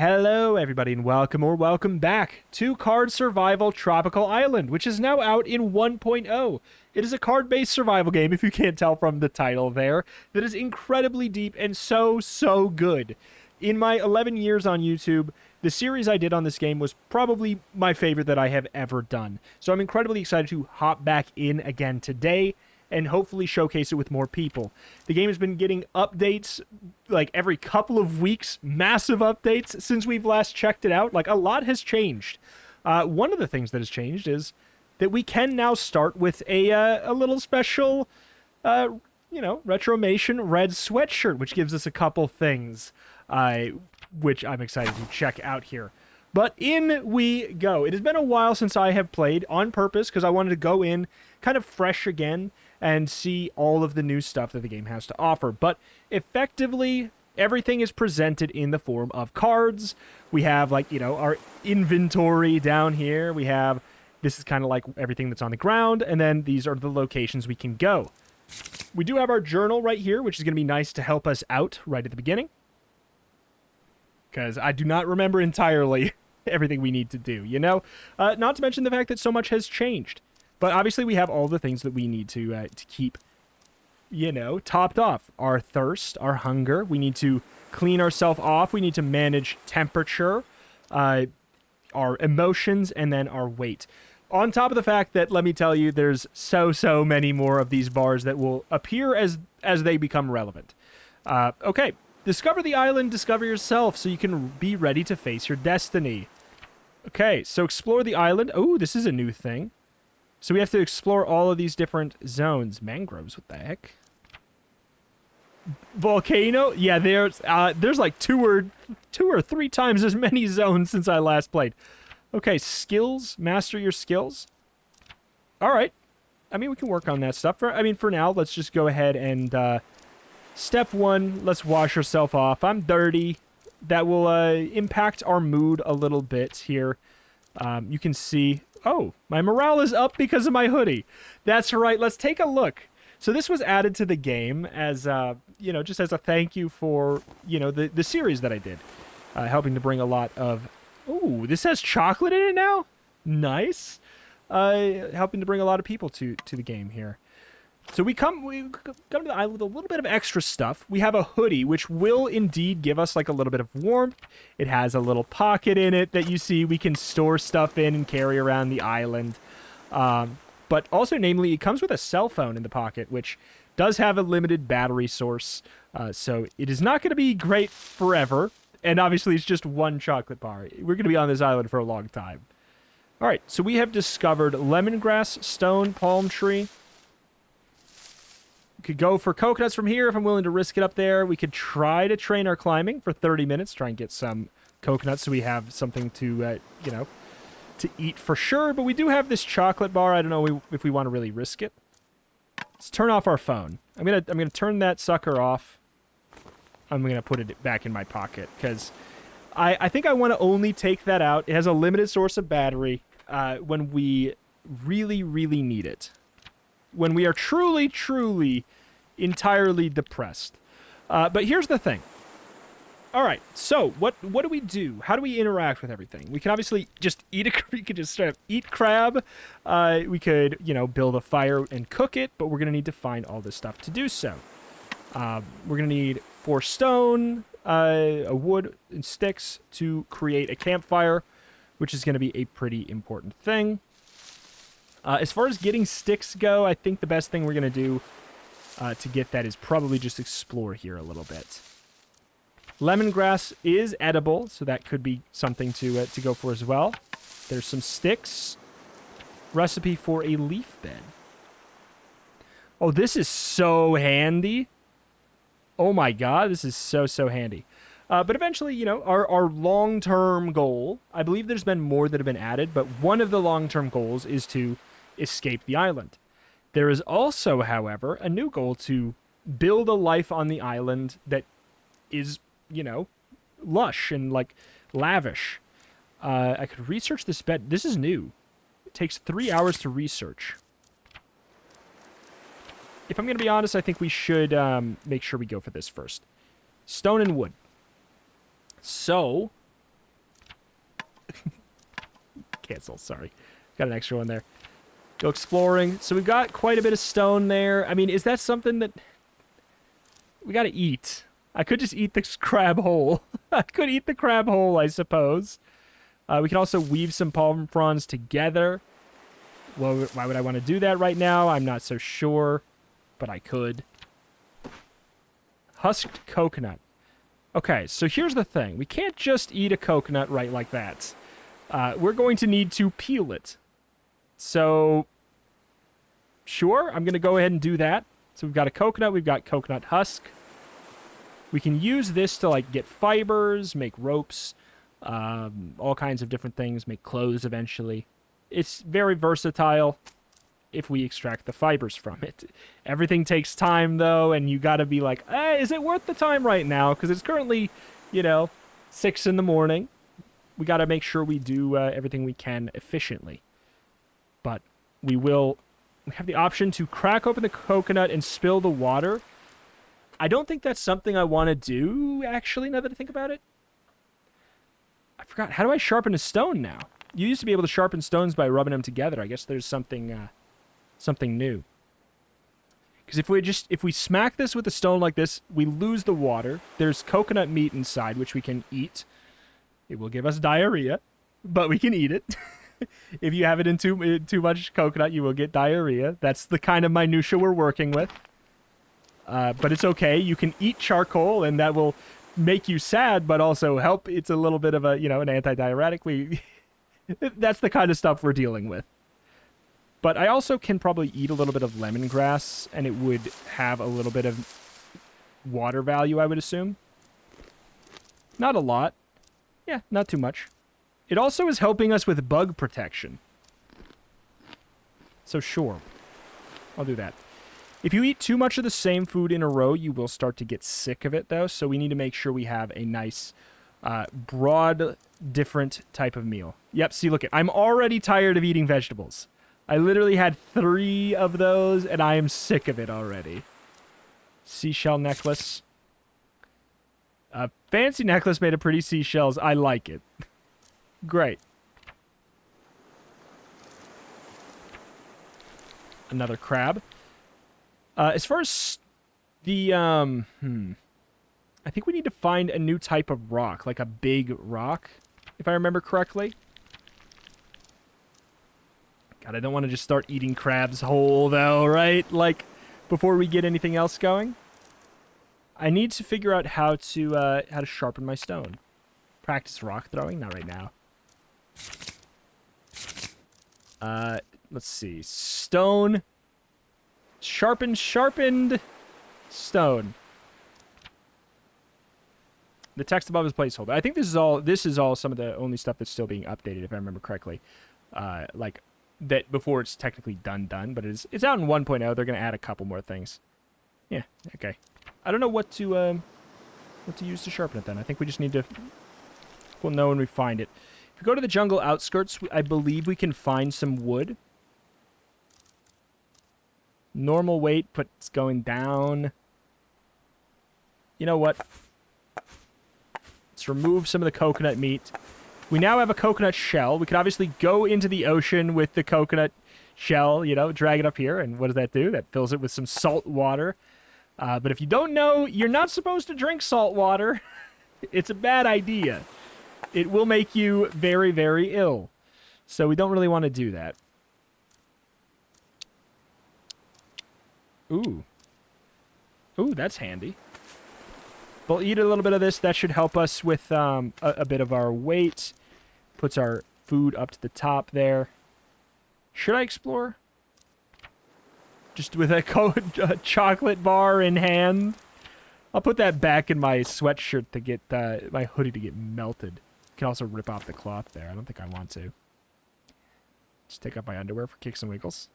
Hello everybody and welcome back to Card Survival Tropical Island, which is now out in 1.0. It is a card-based survival game, if you can't tell from the title there, that is incredibly deep and so good. In my 11 years on YouTube, the series I did on this game was probably my favorite that I have ever done. So I'm incredibly excited to hop back in again today and hopefully showcase it with more people. The game has been getting updates like every couple of weeks, massive updates since we've last checked it out. Like, a lot has changed. One of the things that has changed is that we can now start with a little special, Retromation red sweatshirt, which gives us a couple things, which I'm excited to check out here. But in we go. It has been a while since I have played on purpose because I wanted to go in kind of fresh again and see all of the new stuff that the game has to offer. But effectively, everything is presented in the form of cards. We have, our inventory down here. This is kind of like everything that's on the ground, and then these are the locations we can go. We do have our journal right here, which is going to be nice to help us out right at the beginning, because I do not remember entirely everything we need to do, Not to mention the fact that so much has changed. But obviously we have all the things that we need to keep, topped off. Our thirst, our hunger. We need to clean ourselves off. We need to manage temperature, our emotions, and then our weight. On top of the fact that, let me tell you, there's so many more of these bars that will appear as they become relevant. Okay. Discover the island, discover yourself, so you can be ready to face your destiny. Okay, so explore the island. Oh, this is a new thing. So we have to explore all of these different zones. Mangroves, what the heck? Volcano? Yeah, there's like two or three times as many zones since I last played. Okay, skills. Master your skills. All right. I mean, we can work on that stuff. For now, let's just go ahead and... Step 1, let's wash ourselves off. I'm dirty. That will impact our mood a little bit here. You can see... Oh, my morale is up because of my hoodie. That's right. Let's take a look. So this was added to the game as, just as a thank you for, the series that I did. Helping to bring a lot of... Ooh, this has chocolate in it now? Nice. Helping to bring a lot of people to the game here. So we come to the island with a little bit of extra stuff. We have a hoodie, which will indeed give us like a little bit of warmth. It has a little pocket in it that you see we can store stuff in and carry around the island. But also, namely, it comes with a cell phone in the pocket, which does have a limited battery source. So it is not going to be great forever. And obviously, it's just one chocolate bar. We're going to be on this island for a long time. All right, so we have discovered lemongrass, stone, palm tree. Could go for coconuts from here if I'm willing to risk it up there. We could try to train our climbing for 30 minutes, try and get some coconuts so we have something to, to eat for sure. But we do have this chocolate bar. I don't know if we want to really risk it. Let's turn off our phone. I'm gonna turn that sucker off. I'm gonna put it back in my pocket because I think I want to only take that out. It has a limited source of battery when we really need it. When we are truly entirely depressed. But here's the thing. All right, so what do we do? How do we interact with everything? We can obviously just we could just straight up eat crab. We could, build a fire and cook it, but we're going to need to find all this stuff to do so. We're going to need 4 stone, a wood, and sticks to create a campfire, which is going to be a pretty important thing. As far as getting sticks go, I think the best thing we're going to do to get that is probably just explore here a little bit. Lemongrass is edible, so that could be something to go for as well. There's some sticks. Recipe for a leaf bed. Oh, this is so handy. Oh my god, this is so handy. But eventually, our long-term goal, I believe there's been more that have been added, but one of the long-term goals is to escape the island. There is also, however, a new goal to build a life on the island that is, lush and, lavish. I could research this bed. This is new. It takes 3 hours to research. If I'm going to be honest, I think we should make sure we go for this first. Stone and wood. So, Cancel, sorry. Got an extra one there. Go exploring. So we've got quite a bit of stone there. I mean, is that something that we got to eat? I could just eat this crab whole. I could eat the crab whole, I suppose. We can also weave some palm fronds together. Well, why would I want to do that right now? I'm not so sure, but I could. Husked coconut. Okay, so here's the thing. We can't just eat a coconut right like that. We're going to need to peel it. So, sure, I'm going to go ahead and do that. So we've got a coconut, we've got coconut husk. We can use this to, like, get fibers, make ropes, all kinds of different things, make clothes eventually. It's very versatile if we extract the fibers from it. Everything takes time, though, and you got to be like, is it worth the time right now? Because it's currently, 6 in the morning. We got to make sure we do everything we can efficiently. But we have the option to crack open the coconut and spill the water. I don't think that's something I want to do, actually, now that I think about it. I forgot. How do I sharpen a stone now? You used to be able to sharpen stones by rubbing them together. I guess there's something new. Because if we smack this with a stone like this, we lose the water. There's coconut meat inside, which we can eat. It will give us diarrhea, but we can eat it. If you have it in too much coconut, you will get diarrhea. That's the kind of minutia we're working with. But it's okay. You can eat charcoal, and that will make you sad, but also help. It's a little bit of an anti-diuretic. That's the kind of stuff we're dealing with. But I also can probably eat a little bit of lemongrass, and it would have a little bit of water value, I would assume. Not a lot. Yeah, not too much. It also is helping us with bug protection. So sure, I'll do that. If you eat too much of the same food in a row, you will start to get sick of it, though. So we need to make sure we have a nice, broad, different type of meal. Yep, see, look, I'm already tired of eating vegetables. I literally had 3 of those, and I am sick of it already. Seashell necklace. A fancy necklace made of pretty seashells. I like it. Great. Another crab. As far as the, I think we need to find a new type of rock, like a big rock, if I remember correctly. God, I don't want to just start eating crabs whole, though, right? Like, before we get anything else going. I need to figure out how to sharpen my stone. Practice rock throwing? Not right now. Let's see. Stone. Sharpened stone. The text above is placeholder. I think this is all some of the only stuff that's still being updated, if I remember correctly. Like that before it's technically done, but it's out in 1.0. They're going to add a couple more things. Yeah, okay. I don't know what to use to sharpen it then. I think we just need to, we'll know when we find it. If we go to the jungle outskirts, I believe we can find some wood. Normal weight, but it's going down. You know what? Let's remove some of the coconut meat. We now have a coconut shell. We could obviously go into the ocean with the coconut shell, drag it up here, and what does that do? That fills it with some salt water. But if you don't know, you're not supposed to drink salt water. It's a bad idea. It will make you very, very ill. So we don't really want to do that. Ooh. Ooh, that's handy. We'll eat a little bit of this. That should help us with a bit of our weight. Puts our food up to the top there. Should I explore? Just with a chocolate bar in hand. I'll put that back in my sweatshirt to get my hoodie to get melted. Can also rip off the cloth there. I don't think I want to. Just take off my underwear for kicks and wiggles.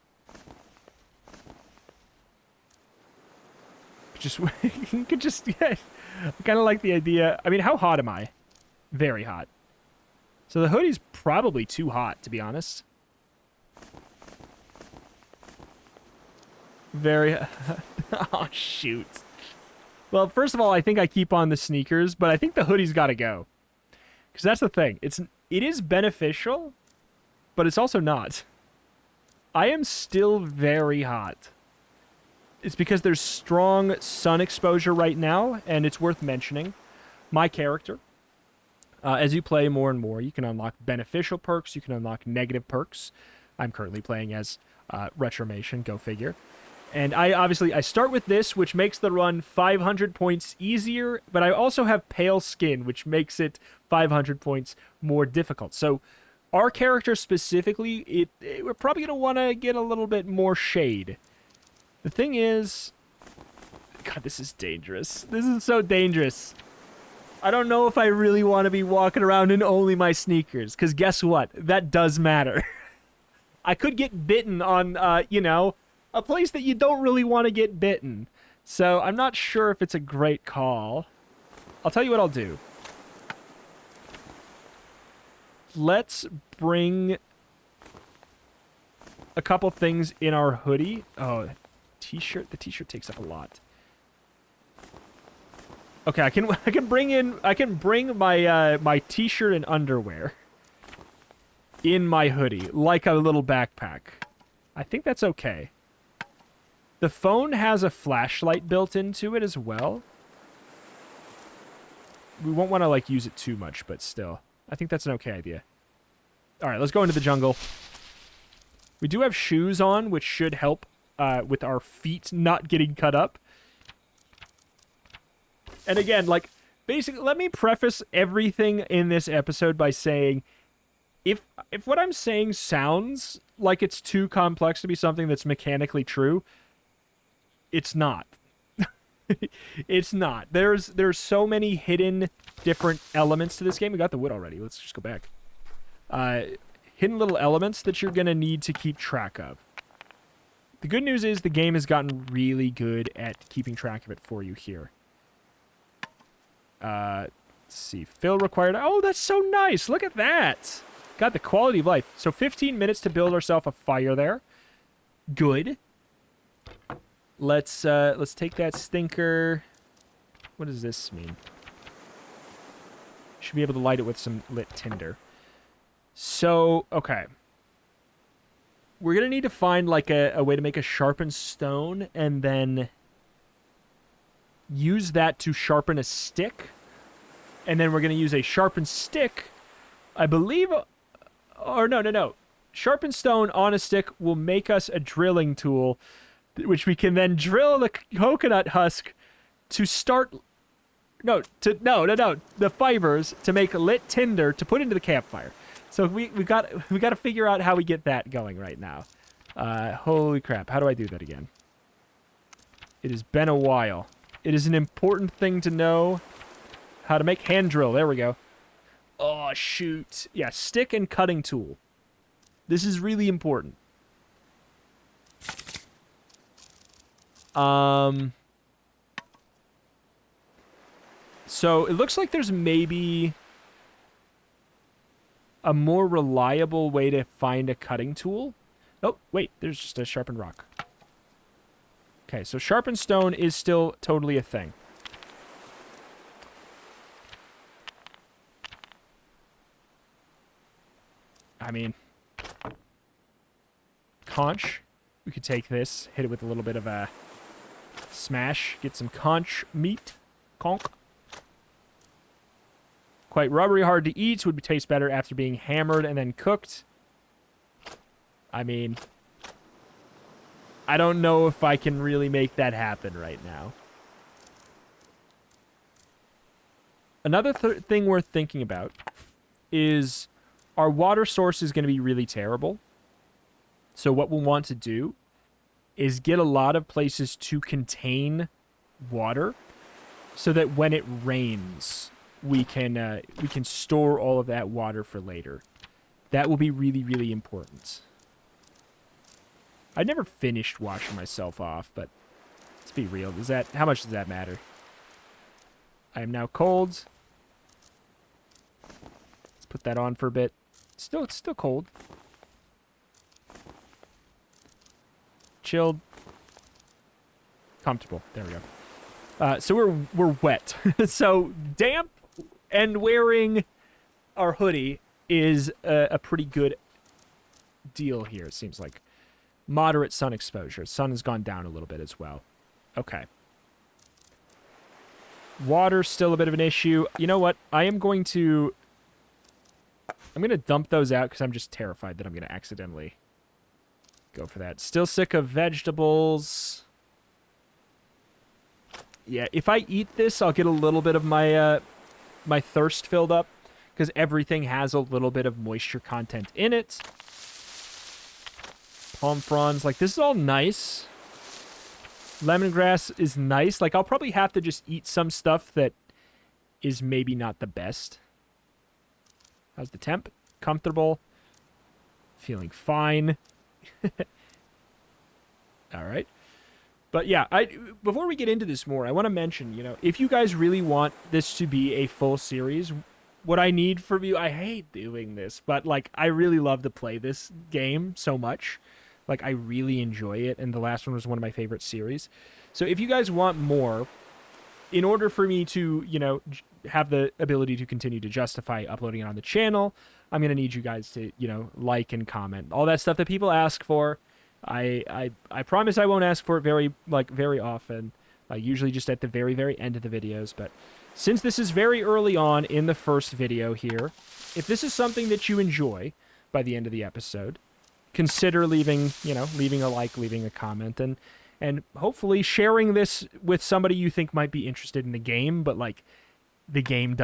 Yeah, I kind of like the idea. I mean, how hot am I? Very hot. So the hoodie's probably too hot, to be honest. Very... Oh, shoot. Well, first of all, I think I keep on the sneakers, but I think the hoodie's got to go. Because that's the thing. It is beneficial, but it's also not. I am still very hot. It's because there's strong sun exposure right now, and it's worth mentioning. My character, as you play more and more, you can unlock beneficial perks, you can unlock negative perks. I'm currently playing as Retromation, go figure. And I start with this, which makes the run 500 points easier, but I also have pale skin, which makes it 500 points more difficult. So our character specifically, we're probably going to want to get a little bit more shade. The thing is, God, this is dangerous. This is so dangerous. I don't know if I really want to be walking around in only my sneakers, because guess what? That does matter. I could get bitten on, a place that you don't really want to get bitten. So I'm not sure if it's a great call. I'll tell you what I'll do. Let's bring a couple things in our hoodie. Oh, t-shirt. The t-shirt takes up a lot. Okay, I can bring my my t-shirt and underwear in my hoodie like a little backpack. I think that's okay. The phone has a flashlight built into it as well. We won't want to like use it too much, but still. I think that's an okay idea. All right, let's go into the jungle. We do have shoes on, which should help with our feet not getting cut up. And again, like, basically, let me preface everything in this episode by saying, if what I'm saying sounds like it's too complex to be something that's mechanically true, it's not. It's not. There's so many hidden different elements to this game. We got the wood already. Let's just go back. Hidden little elements that you're going to need to keep track of. The good news is the game has gotten really good at keeping track of it for you here. Let's see. Fill required. Oh, that's so nice. Look at that. Got the quality of life. So 15 minutes to build ourselves a fire there. Good. Let's take that stinker. What does this mean? Should be able to light it with some lit tinder. So, okay. We're going to need to find like a way to make a sharpened stone and then use that to sharpen a stick. And then we're going to use a sharpened stick, I believe, or no. Sharpened stone on a stick will make us a drilling tool, which we can then drill the coconut husk to start... No, the fibers to make lit tinder to put into the campfire. So we got to figure out how we get that going right now. Holy crap, how do I do that again? It has been a while. It is an important thing to know how to make hand drill. There we go. Oh, shoot. Yeah, stick and cutting tool. This is really important. So it looks like there's maybe a more reliable way to find a cutting tool. Oh, wait, there's just a sharpened rock. Okay, so sharpened stone is still totally a thing. I mean, conch. We could take this, hit it with a little bit of a smash, get some conch meat. Conch. Quite rubbery, hard to eat, would taste better after being hammered and then cooked. I mean, I don't know if I can really make that happen right now. Another thing worth thinking about is our water source is going to be really terrible. So what we'll want to do is get a lot of places to contain water so that when it rains, we can store all of that water for later. That will be really, really important. I never finished washing myself off, but let's be real. How much does that matter? I am now cold. Let's put that on for a bit. It's still cold. Chilled. Comfortable. There we go. So we're wet. So damp and wearing our hoodie is a pretty good deal here, it seems like. Moderate sun exposure. Sun has gone down a little bit as well. Okay. Water's still a bit of an issue. You know what? I'm going to dump those out because I'm just terrified that I'm going to accidentally go for that. Still sick of vegetables. Yeah, if I eat this, I'll get a little bit of my my thirst filled up because everything has a little bit of moisture content in it. Palm fronds, like this is all nice. Lemongrass is nice. Like I'll probably have to just eat some stuff that is maybe not the best. How's the temp? Comfortable. Feeling fine. All right. But yeah, before we get into this more, I want to mention, you know, if you guys really want this to be a full series, what I need from you, I hate doing this, but like I really love to play this game so much. Like I really enjoy it, and the last one was one of my favorite series. So if you guys want more, in order for me to, you know, have the ability to continue to justify uploading it on the channel, I'm going to need you guys to, you know, like and comment. All that stuff that people ask for. I promise I won't ask for it very often. Usually just at the very, very end of the videos. But since this is very early on in the first video here, if this is something that you enjoy by the end of the episode, consider leaving a like, leaving a comment, and hopefully sharing this with somebody you think might be interested in the game, but like the game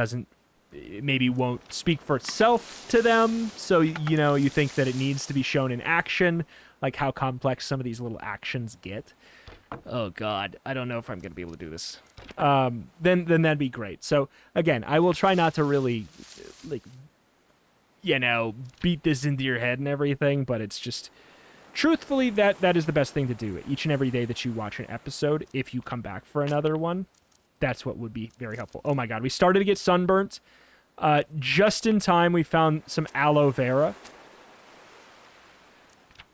maybe won't speak for itself to them. So, you know, you think that it needs to be shown in action, like how complex some of these little actions get. Oh God, I don't know if I'm going to be able to do this. Then that'd be great. So again, I will try not to really, like, you know, beat this into your head and everything, but it's just, truthfully, that is the best thing to do. Each and every day that you watch an episode, if you come back for another one, that's what would be very helpful. Oh my God, we started to get sunburnt. Just in time, we found some aloe vera.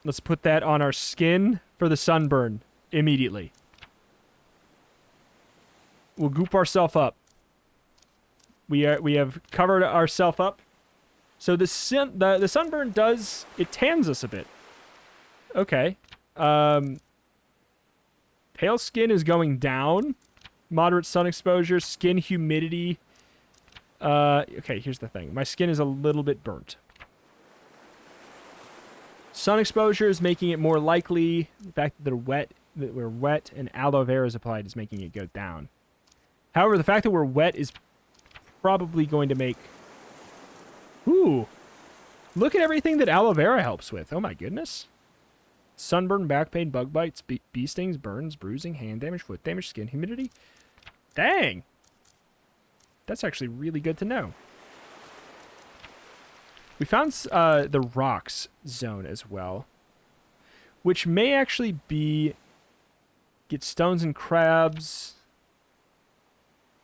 Let's put that on our skin for the sunburn immediately. We'll goop ourselves up. We have covered ourselves up. So the sunburn it tans us a bit. Okay. Pale skin is going down. Moderate sun exposure, skin humidity. Okay, here's the thing. My skin is a little bit burnt. Sun exposure is making it more likely. The fact that we're wet and aloe vera is applied is making it go down. However, the fact that we're wet is probably going to make... Ooh. Look at everything that aloe vera helps with. Oh my goodness. Sunburn, back pain, bug bites, bee stings, burns, bruising, hand damage, foot damage, skin humidity. Dang. That's actually really good to know. We found the rocks zone as well, which may actually be... Get stones and crabs.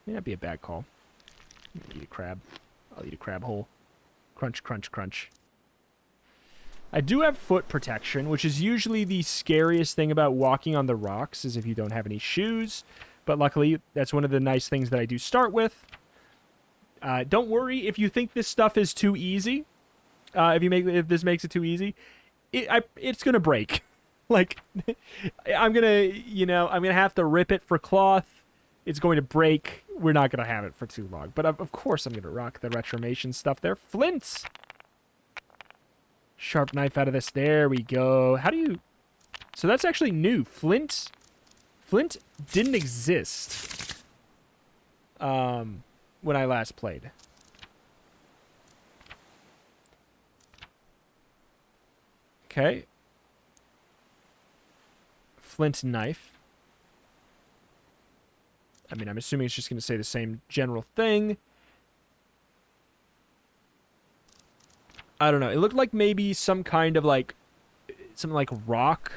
May not be a bad call. I'm gonna eat a crab. I'll eat a crab hole. Crunch, crunch, crunch. I do have foot protection, which is usually the scariest thing about walking on the rocks, is if you don't have any shoes. But luckily, that's one of the nice things that I do start with. Don't worry if you think this stuff is too easy. If this makes it too easy, it's gonna break. Like, I'm gonna have to rip it for cloth. It's going to break. We're not gonna have it for too long. But of course, I'm gonna rock the retromation stuff there. Flints. Sharp knife out of this. There we go. How do you... So that's actually new. Flint didn't exist when I last played. Okay. Flint knife. I mean, I'm assuming it's just going to say the same general thing. I don't know. It looked like maybe some kind of like... Something like rock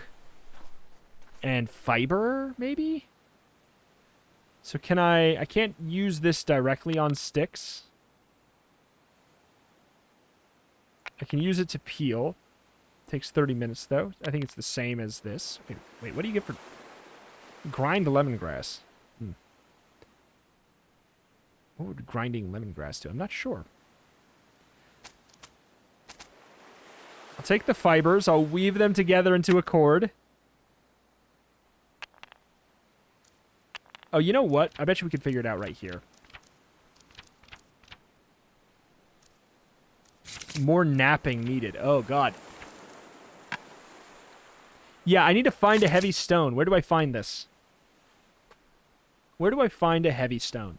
and fiber, maybe? So can I can't use this directly on sticks. I can use it to peel. Takes 30 minutes, though. I think it's the same as this. Wait, what do you get for... Grind lemongrass. What would grinding lemongrass do? I'm not sure. I'll take the fibers. I'll weave them together into a cord. Oh, you know what? I bet you we could figure it out right here. More napping needed. Oh, God. Yeah, I need to find a heavy stone. Where do I find this? Where do I find a heavy stone?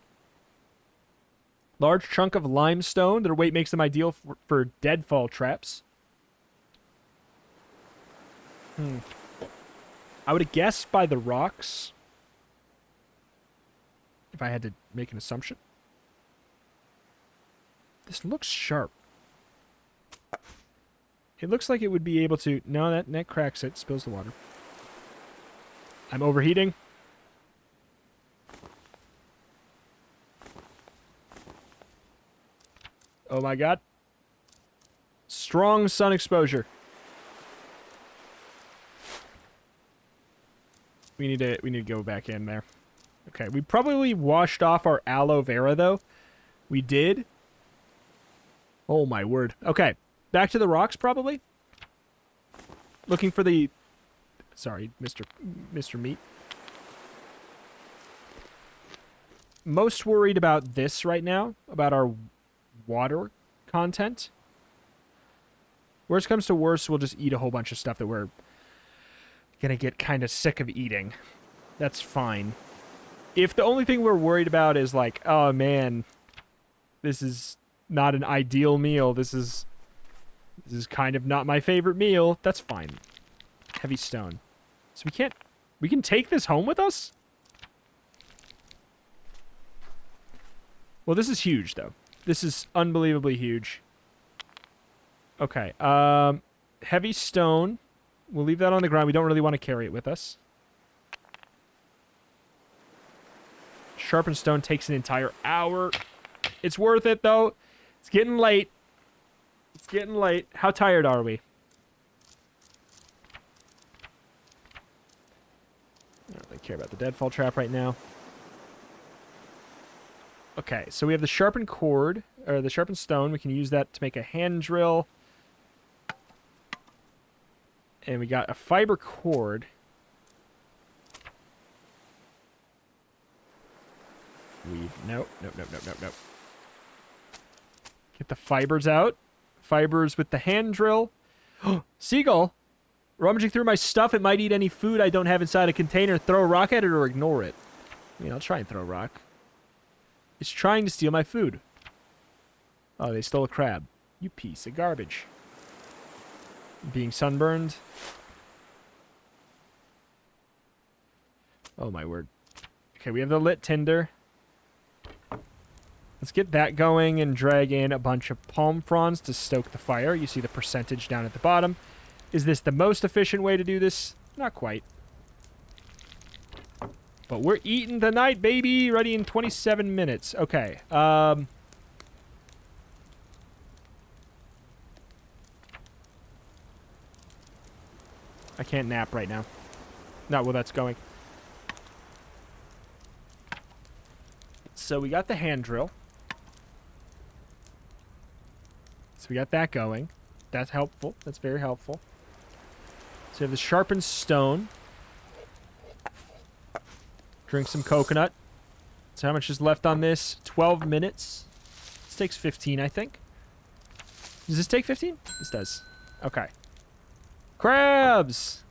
Large chunk of limestone. Their weight makes them ideal for deadfall traps. I would have guessed by the rocks. If I had to make an assumption. This looks sharp. It looks like it would be able to... No, that cracks it. Spills the water. I'm overheating. Oh my god. Strong sun exposure. We need to go back in there. Okay, we probably washed off our aloe vera, though. We did. Oh, my word. Okay, back to the rocks, probably. Looking for the... Sorry, Mr. Meat. Most worried about this right now, about our water content. Worst comes to worst, we'll just eat a whole bunch of stuff that we're gonna get kind of sick of eating. That's fine. If the only thing we're worried about is like, oh man, this is not an ideal meal. This is kind of not my favorite meal. That's fine. Heavy stone. So we can take this home with us? Well, this is huge though. This is unbelievably huge. Okay. Heavy stone. We'll leave that on the ground. We don't really want to carry it with us. Sharpened stone takes an entire hour. It's worth it, though. It's getting late. It's getting late. How tired are we? I don't really care about the deadfall trap right now. Okay, so we have the sharpened cord, or the sharpened stone. We can use that to make a hand drill. And we got a fiber cord. Nope. Get the fibers out. Fibers with the hand drill. Seagull! Rummaging through my stuff, it might eat any food I don't have inside a container. Throw a rock at it or ignore it. I mean, I'll try and throw a rock. It's trying to steal my food. Oh, they stole a crab. You piece of garbage. Being sunburned. Oh, my word. Okay, we have the lit tinder. Let's get that going and drag in a bunch of palm fronds to stoke the fire. You see the percentage down at the bottom. Is this the most efficient way to do this? Not quite. But we're eating tonight, baby! Ready in 27 minutes. Okay. I can't nap right now. Not while that's going. So we got the hand drill. So we got that going. That's helpful. That's very helpful. So we have the sharpened stone. Drink some coconut. So how much is left on this? 12 minutes. This takes 15, I think. Does this take 15? This does. Okay. Crabs!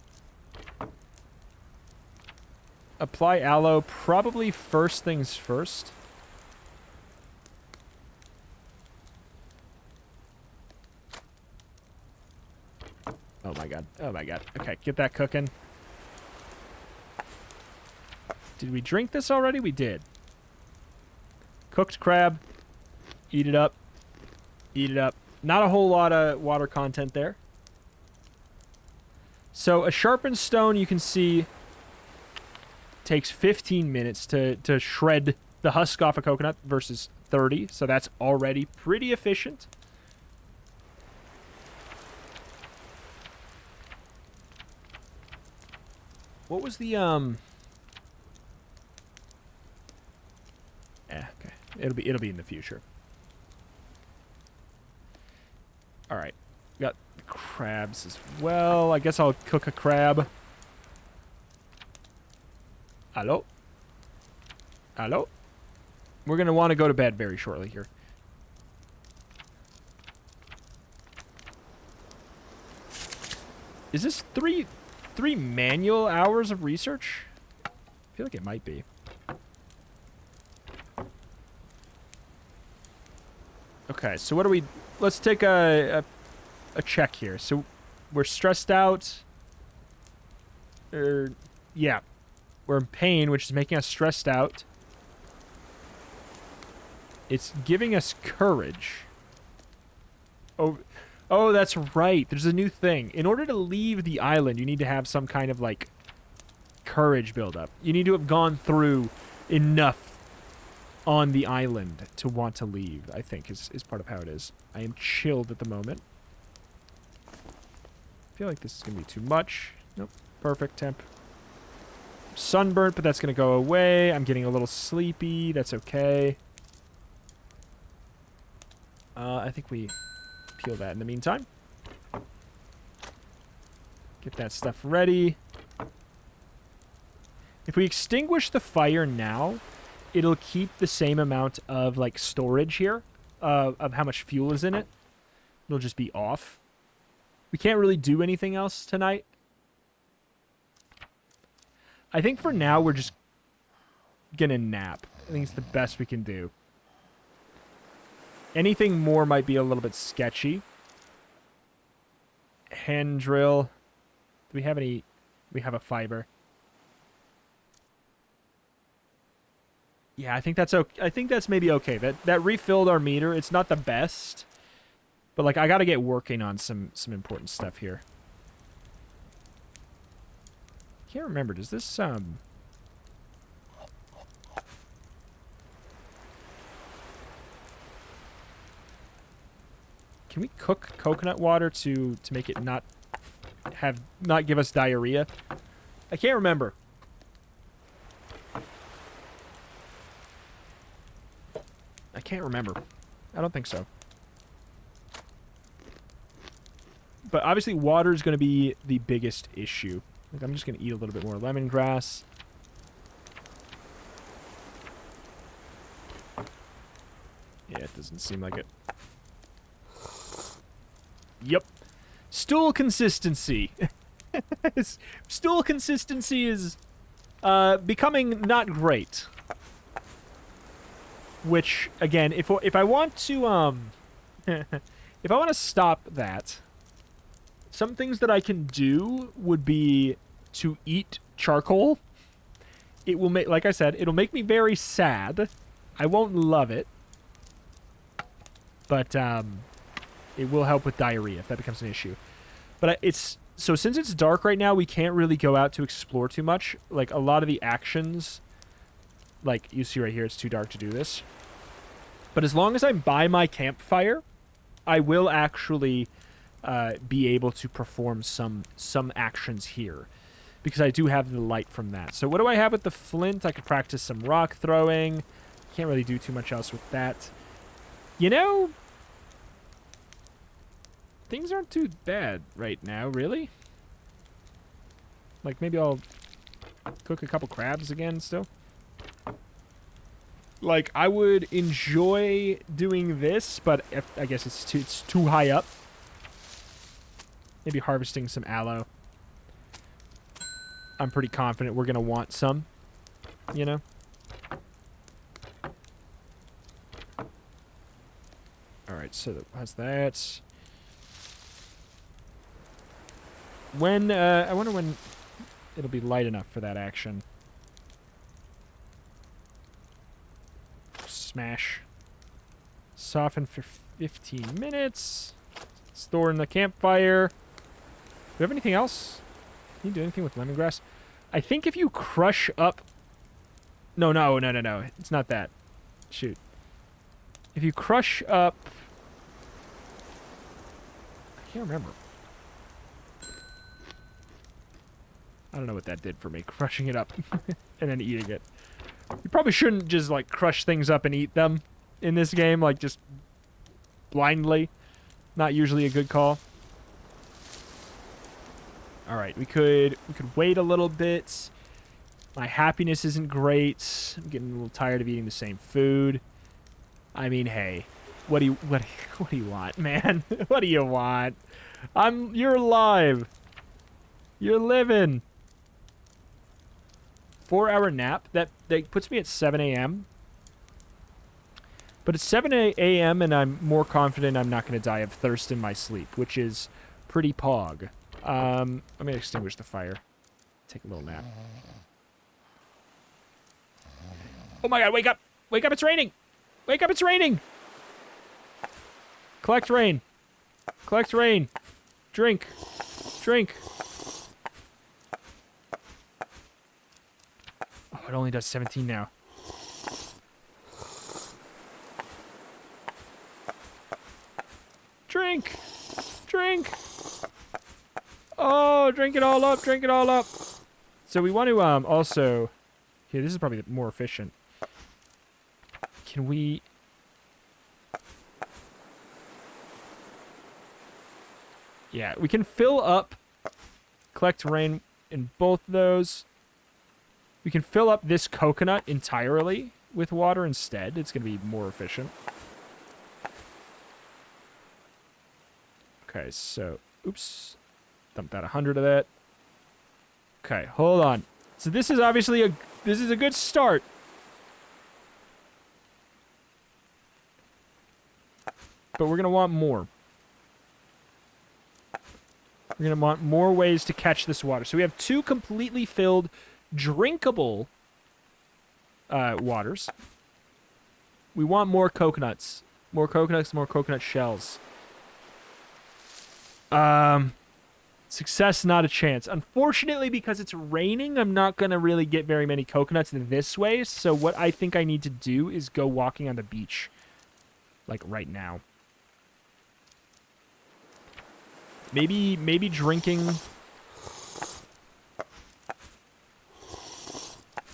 Apply aloe probably first things first. Oh my god. Oh my god. Okay, get that cooking. Did we drink this already? We did. Cooked crab. Eat it up. Eat it up. Not a whole lot of water content there. So a sharpened stone, you can see, takes 15 minutes to shred the husk off a coconut versus 30. So that's already pretty efficient. What was the okay. It'll be in the future. All right. Got crabs as well. I guess I'll cook a crab. Hello? Hello? We're going to want to go to bed very shortly here. Is this three manual hours of research? I feel like it might be. Okay, so what do we... Let's take a check here. So we're stressed out. Yeah. We're in pain, which is making us stressed out. It's giving us courage. Oh, that's right. There's a new thing. In order to leave the island, you need to have some kind of, like, courage buildup. You need to have gone through enough on the island to want to leave, I think, is part of how it is. I am chilled at the moment. I feel like this is going to be too much. Nope. Perfect temp. Sunburnt, but that's going to go away. I'm getting a little sleepy. That's okay. I think we peel that in the meantime. Get that stuff ready. If we extinguish the fire now, it'll keep the same amount of, like, storage here of how much fuel is in it. It'll just be off. We can't really do anything else tonight. I think for now we're just gonna nap. I think it's the best we can do. Anything more might be a little bit sketchy. Hand drill. Do we have any... We have a fiber. Yeah, I think that's okay. I think that's maybe okay. That refilled our meter. It's not the best. But, like, I gotta get working on some important stuff here. Can't remember. Does this, Can we cook coconut water to make it not give us diarrhea? I can't remember. I can't remember. I don't think so. But obviously water is going to be the biggest issue. Like, I'm just going to eat a little bit more lemongrass. Yeah, it doesn't seem like it. Yep. Stool consistency. Stool consistency is becoming not great. Which, again, if I want to if I want to stop that, some things that I can do would be to eat charcoal. It will make, like I said, it'll make me very sad. I won't love it. But it will help with diarrhea if that becomes an issue. But so since it's dark right now, we can't really go out to explore too much. Like, a lot of the actions, like you see right here, it's too dark to do this. But as long as I'm by my campfire, I will actually be able to perform some actions here, because I do have the light from that. So what do I have with the flint? I could practice some rock throwing. Can't really do too much else with that. You know, things aren't too bad right now, really. Like, maybe I'll cook a couple crabs again still. Like, I would enjoy doing this, but I guess it's too high up. Maybe harvesting some aloe. I'm pretty confident we're going to want some, you know? Alright, so how's that? When, I wonder when it'll be light enough for that action. Smash. Soften for 15 minutes. Store in the campfire. Do we have anything else? Can you do anything with lemongrass? I think if you crush up... No. It's not that. Shoot. If you crush up... I can't remember. I don't know what that did for me, crushing it up and then eating it. You probably shouldn't just, like, crush things up and eat them in this game, like, just blindly. Not usually a good call. All right, we could wait a little bit. My happiness isn't great. I'm getting a little tired of eating the same food. I mean, hey, what do you want, man? What do you want? You're alive. You're living. 4-hour nap. That puts me at 7 a.m. But it's 7 a.m. and I'm more confident I'm not going to die of thirst in my sleep, which is pretty pog. Let me extinguish the fire. Take a little nap. Oh my god, wake up! Wake up, it's raining! Wake up, it's raining! Collect rain. Collect rain. Drink. Drink. Oh, it only does 17 now. Drink. Drink. Oh, drink it all up. Drink it all up. So we want to also... Here, this is probably more efficient. Can we... Yeah, we can fill up, collect rain in both those. We can fill up this coconut entirely with water instead. It's going to be more efficient. Okay, so, oops. Dump that 100 of that. Okay, hold on. So this is obviously this is a good start. But we're going to want more. We're going to want more ways to catch this water. So we have 2 completely filled, drinkable waters. We want more coconuts. More coconuts, more coconut shells. Success, not a chance. Unfortunately, because it's raining, I'm not going to really get very many coconuts this way. So what I think I need to do is go walking on the beach. Like right now. Maybe drinking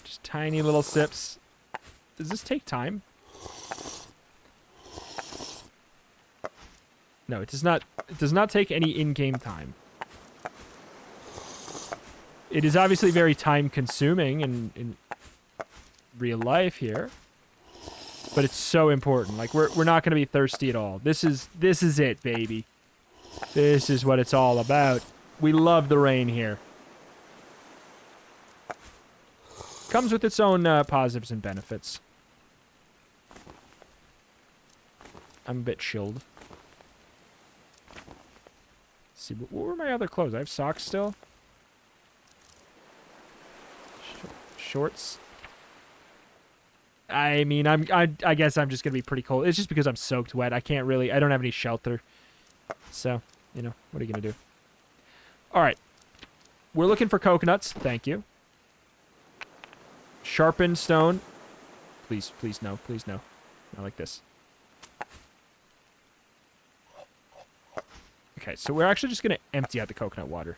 just tiny little sips. Does this take time? No, it does not. It does not take any in-game time. It is obviously very time-consuming in real life here, but it's so important. Like we're not going to be thirsty at all. This is it, baby. This is what it's all about. We love the rain here. Comes with its own positives and benefits. I'm a bit chilled. Let's see, what were my other clothes? I have socks still. Shorts. I mean, I guess I'm just gonna be pretty cold. It's just because I'm soaked wet. I don't have any shelter. So, you know, what are you going to do? All right. We're looking for coconuts. Thank you. Sharpened stone. Please, please, no. Please, no. Not like this. Okay, so we're actually just going to empty out the coconut water.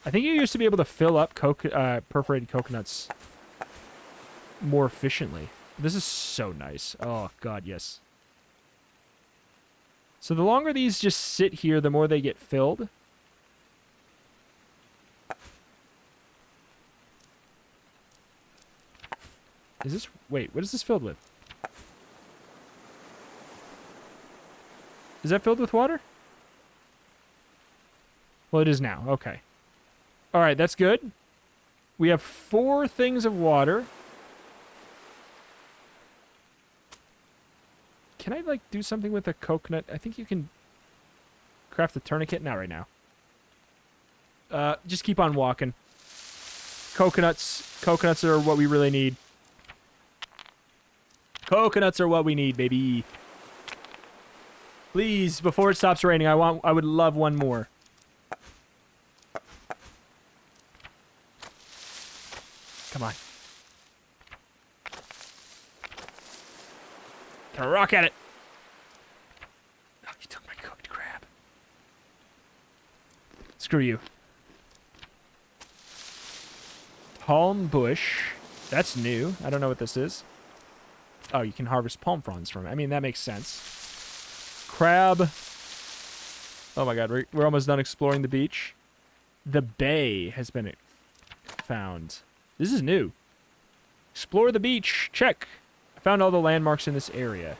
I think you used to be able to fill up perforated coconuts more efficiently. This is so nice. Oh, God, yes. So the longer these just sit here, the more they get filled. Is this... Wait, what is this filled with? Is that filled with water? Well, it is now. Okay. All right, that's good. We have 4 things of water. Can I, like, do something with a coconut? I think you can craft a tourniquet. Not right now. Just keep on walking. Coconuts. Coconuts are what we really need. Coconuts are what we need, baby. Please, before it stops raining, I would love one more. Come on. Throw a rock at it. Oh, you took my cooked crab. Screw you. Palm bush. That's new. I don't know what this is. Oh, you can harvest palm fronds from it. I mean, that makes sense. Crab. Oh my god, we're almost done exploring the beach. The bay has been found. This is new. Explore the beach. Check. I found all the landmarks in this area.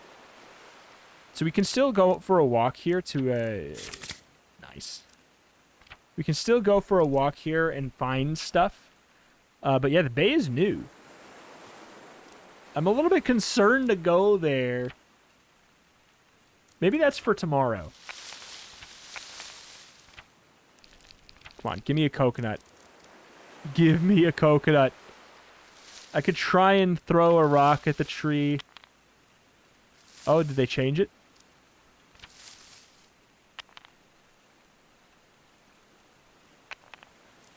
So we can still go for a walk here to... Nice. We can still go for a walk here and find stuff. But yeah, the bay is new. I'm a little bit concerned to go there. Maybe that's for tomorrow. Come on, give me a coconut. Give me a coconut. I could try and throw a rock at the tree. Oh, did they change it?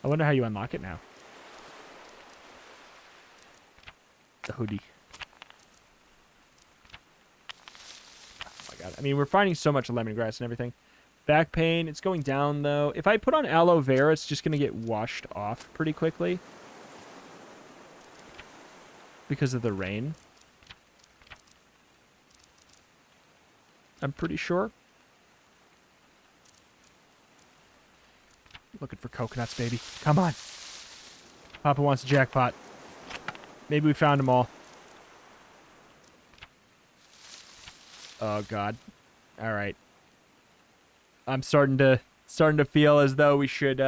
I wonder how you unlock it now. The hoodie. Oh my god. I mean, we're finding so much lemongrass and everything. Back pain, it's going down though. If I put on aloe vera, it's just going to get washed off pretty quickly. Because of the rain. I'm pretty sure. Looking for coconuts, baby. Come on. Papa wants a jackpot. Maybe we found them all. Oh god. All right. I'm starting to feel as though we should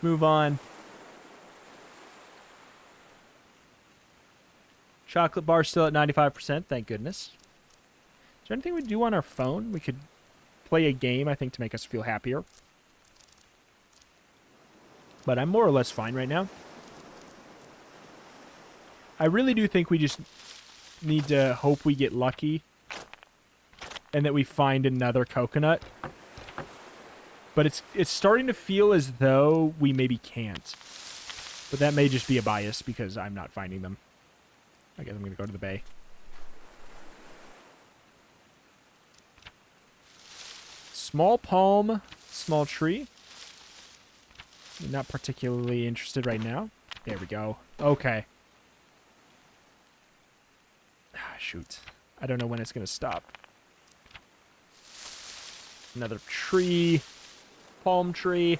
move on. Chocolate bar still at 95%, thank goodness. Is there anything we do on our phone? We could play a game, I think, to make us feel happier. But I'm more or less fine right now. I really do think we just need to hope we get lucky and that we find another coconut. But it's starting to feel as though we maybe can't. But that may just be a bias because I'm not finding them. I guess I'm going to go to the bay. Small palm, small tree. Not particularly interested right now. There we go. Okay. Ah, shoot. I don't know when it's going to stop. Another tree. Palm tree.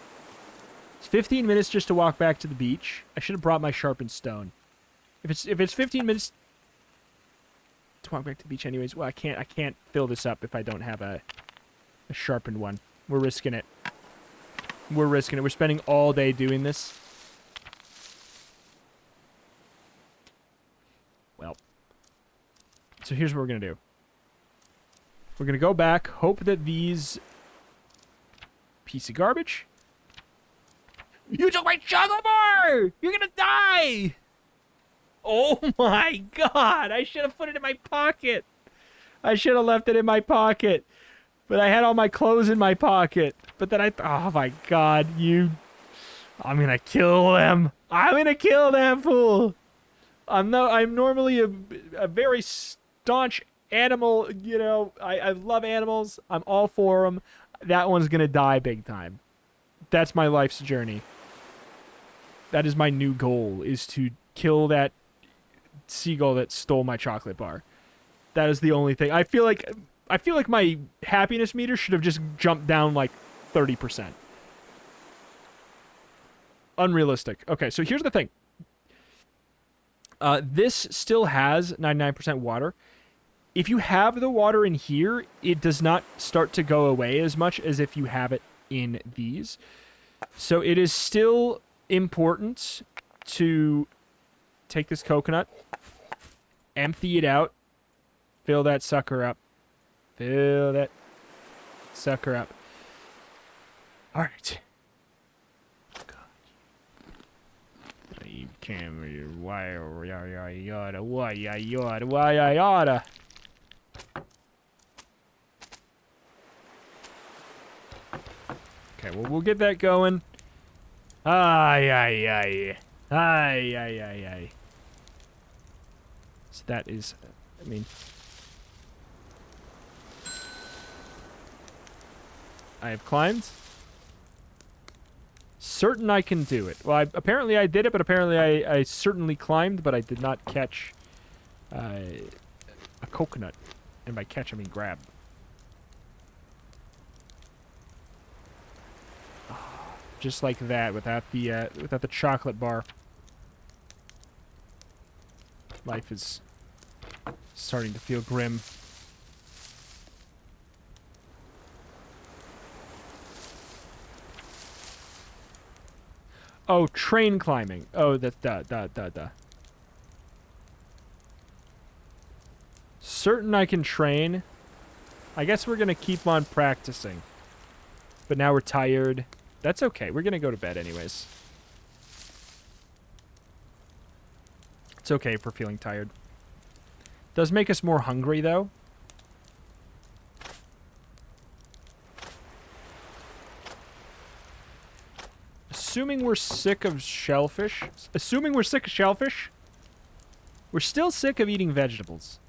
It's 15 minutes just to walk back to the beach. I should have brought my sharpened stone. If it's 15 minutes to walk back to the beach anyways, well, I can't fill this up if I don't have a sharpened one. We're risking it. We're risking it. We're spending all day doing this. Well. So here's what we're going to do. We're going to go back, hope that these... Piece of garbage. You took my chocolate bar! You're going to die! Oh my god! I should have put it in my pocket. I should have left it in my pocket. But I had all my clothes in my pocket. But then oh my god, I'm gonna kill them. I'm gonna kill that fool. I'm normally a very staunch animal, you know. I love animals. I'm all for them. That one's gonna die big time. That's my life's journey. That is my new goal, is to kill that seagull that stole my chocolate bar. That is the only thing. I feel like my happiness meter should have just jumped down like 30%. Unrealistic. Okay, so here's the thing. This still has 99% water. If you have the water in here, it does not start to go away as much as if you have it in these. So it is still important to take this coconut, empty it out, fill that sucker up. Fill that sucker up. All right. God. You can't. Why I oughta. Okay, well, we'll get that going. Ay. So that is, I mean... I have climbed. Certain I can do it. Well, apparently I did it, but apparently I certainly climbed, but I did not catch a coconut. And by catch, I mean grab. just like that, without the chocolate bar. Life is starting to feel grim. Oh, train climbing. Oh, that's duh. Certain I can train. I guess we're gonna keep on practicing. But now we're tired. That's okay. We're gonna go to bed anyways. It's okay if we're feeling tired. Does make us more hungry, though. Assuming we're sick of shellfish. Assuming we're sick of shellfish. We're still sick of eating vegetables.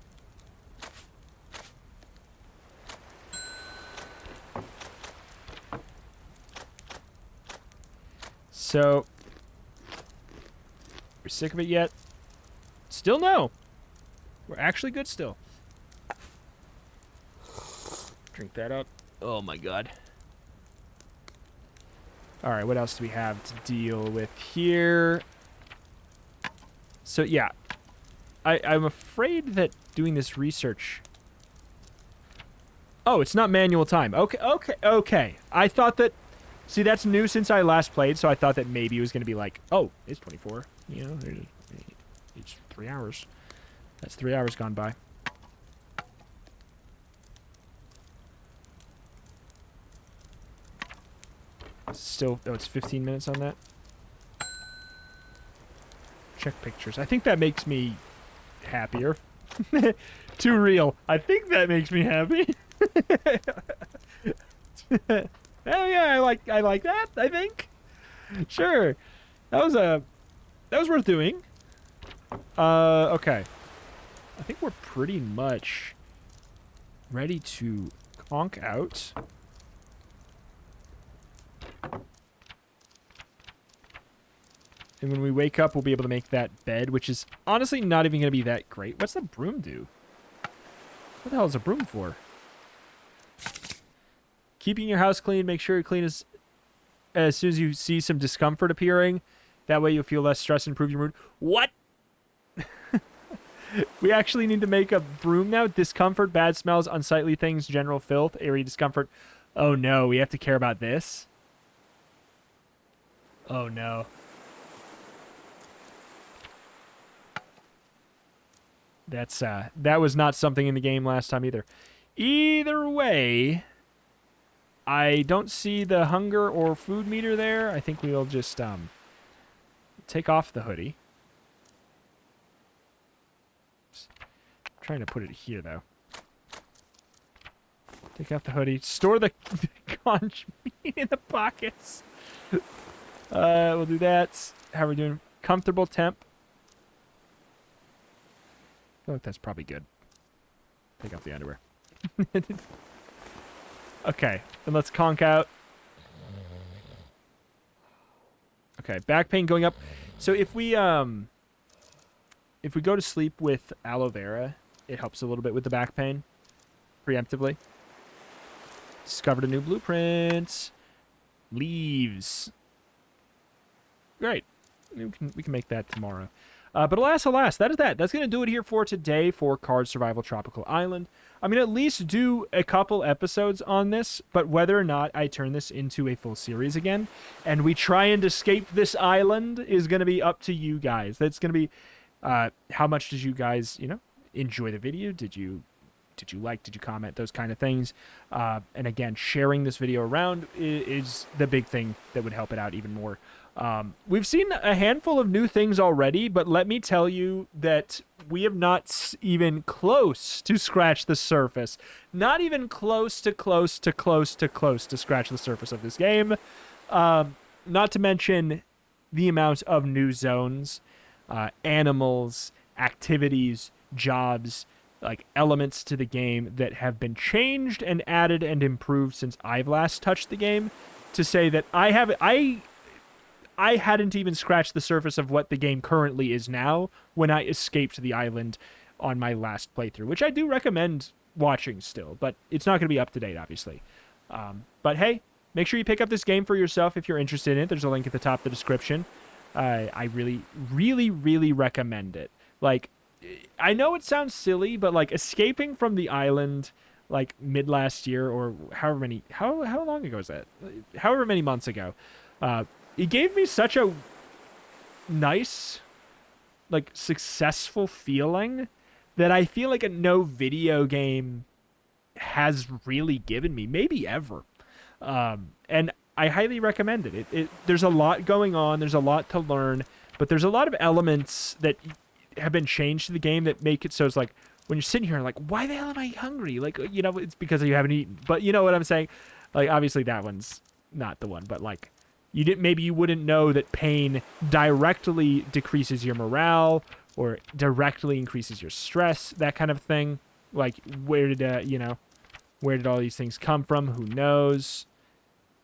So, we're sick of it yet? Still no. We're actually good still. Drink that up. Oh my god. Alright, what else do we have to deal with here? So yeah, I'm afraid that doing this research... Oh, it's not manual time. Okay. I thought that... See, that's new since I last played, so I thought that maybe it was going to be like, oh, it's 24. You know, it's 3 hours. That's 3 hours gone by. Still, oh, it's 15 minutes on that. Check pictures. I think that makes me happier. Too real. I think that makes me happy. Oh yeah, I like that, I think. Sure. That was worth doing. Okay. I think we're pretty much ready to conk out. And when we wake up, we'll be able to make that bed, which is honestly not even going to be that great. What's the broom do? What the hell is a broom for? Keeping your house clean. Make sure you clean as soon as you see some discomfort appearing. That way you'll feel less stress and improve your mood. What? We actually need to make a broom now. Discomfort, bad smells, unsightly things, general filth, area discomfort. Oh no, we have to care about this? Oh no. That was not something in the game last time either. Either way, I don't see the hunger or food meter there. I think we'll just take off the hoodie. I'm trying to put it here though. Take off the hoodie. Store the conch meat in the pockets. We'll do that. How are we doing? Comfortable temp. I feel like that's probably good. Take off the underwear. Okay, then let's conk out. Okay, back pain going up. So if we go to sleep with aloe vera, it helps a little bit with the back pain, preemptively. Discovered a new blueprint. Leaves. Great. We can make that tomorrow. But alas, that is that. That's going to do it here for today for Card Survival Tropical Island. I'm going to at least do a couple episodes on this, but whether or not I turn this into a full series again, and we try and escape this island is going to be up to you guys. That's going to be, how much did you guys, enjoy the video? Did you like, did you comment, those kind of things? And again, sharing this video around is the big thing that would help it out even more. We've seen a handful of new things already, but let me tell you that we have not even close to scratch the surface. Not even close to scratch the surface of this game. Not to mention the amount of new zones, animals, activities, jobs, like elements to the game that have been changed and added and improved since I've last touched the game, to say that I hadn't even scratched the surface of what the game currently is now when I escaped the island on my last playthrough, which I do recommend watching still, but it's not going to be up to date, obviously. But hey, make sure you pick up this game for yourself if you're interested in it. There's a link at the top of the description. I really, really, really recommend it. Like, I know it sounds silly, but like escaping from the island like mid last year or however many, how long ago is that? However many months ago, it gave me such a nice, like successful feeling that I feel like no video game has really given me, maybe ever. And I highly recommend it. There's a lot going on. There's a lot to learn, but there's a lot of elements that have been changed to the game that make it so it's like when you're sitting here like, why the hell am I hungry? Like, you know, it's because you haven't eaten. But you know what I'm saying? Like, obviously that one's not the one, but like maybe you wouldn't know that pain directly decreases your morale or directly increases your stress, that kind of thing. Like, where did all these things come from? Who knows?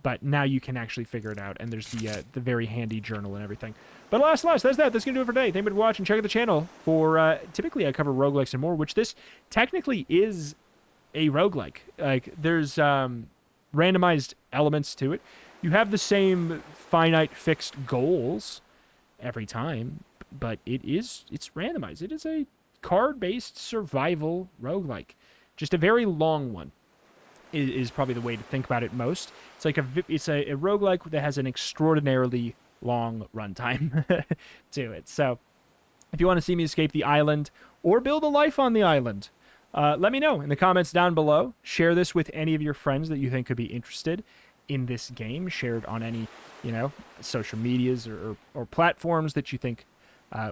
But now you can actually figure it out, and there's the very handy journal and everything. But alas, that's that. That's going to do it for today. Thank you for watching. Check out the channel for, typically I cover roguelikes and more, which this technically is a roguelike. Like, there's randomized elements to it. You have the same finite fixed goals every time, but it's randomized. It is a card-based survival roguelike. Just a very long one is probably the way to think about it most. It's like it's a roguelike that has an extraordinarily long runtime to it. So if you want to see me escape the island or build a life on the island, let me know in the comments down below. Share this with any of your friends that you think could be interested in this game. Share it on any, social medias or platforms that you think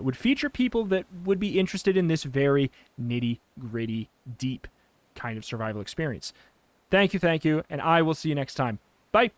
would feature people that would be interested in this very nitty-gritty, deep kind of survival experience. Thank you, and I will see you next time. Bye!